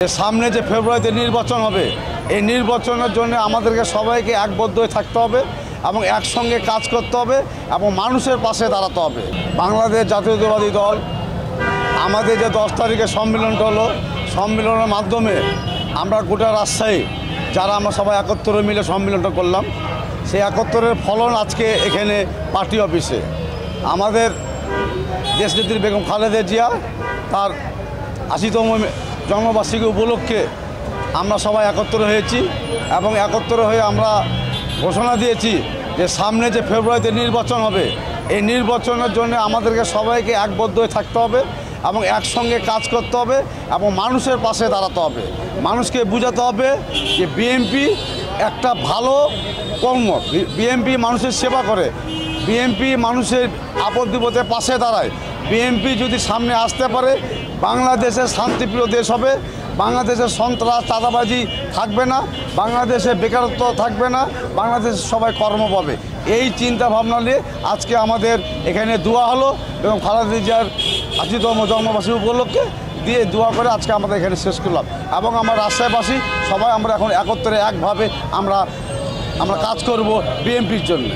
सामने जो फेब्रुआरीते निर्वाचन হবে এই নির্বাচনের জন্য আমাদেরকে সবাইকে একবদ্ধ হয়ে থাকতে হবে এবং একসঙ্গে কাজ করতে হবে এবং মানুষের পাশে দাঁড়াতে হবে। বাংলাদেশ জাতীয়তাবাদী দল আমাদের যে 10 তারিখে সম্মেলনটা হলো, সম্মেলনের মাধ্যমে আমরা গোটা রাজশাহী যারা আমরা সবাই একত্রে মিলে সম্মেলনটা করলাম, সেই একত্রের ফলন আজকে এখানে পার্টি অফিসে আমাদের দেশনেত্রী বেগম খালেদা জিয়া তার ৮০তম জন্মবার্ষিকী উপলক্ষে আমরা সবাই একত্র হয়েছি এবং একত্র হয়ে আমরা ঘোষণা দিয়েছি যে সামনে যে ফেব্রুয়ারিতে নির্বাচন হবে এই নির্বাচনের জন্য আমাদেরকে সবাইকে একবদ্ধ হয়ে থাকতে হবে এবং একসঙ্গে কাজ করতে হবে এবং মানুষের পাশে দাঁড়াতে হবে। মানুষকে বোঝাতে হবে যে বিএনপি একটা ভালো কর্ম, বিএনপি মানুষের সেবা করে, বিএনপি মানুষের আপদ বিপদে পাশে দাঁড়ায়। বিএনপি যদি সামনে আসতে পারে বাংলাদেশের শান্তিপ্রিয় দেশ হবে, বাংলাদেশের সন্ত্রাস চাঁদাবাজি থাকবে না, বাংলাদেশে বেকারত্ব থাকবে না, বাংলাদেশের সবাই কর্ম পাবে। এই চিন্তা ভাবনা নিয়ে আজকে আমাদের এখানে দোয়া হলো এবং খালেদা জিয়ার ৮০তম জন্মবার্ষিকী উপলক্ষে দিয়ে দোয়া করে আজকে আমাদের এখানে শেষ করলাম এবং আমরা রাজশাহীবাসী সবাই আমরা এখন একত্রে একভাবে আমরা কাজ করব বিএনপির জন্য।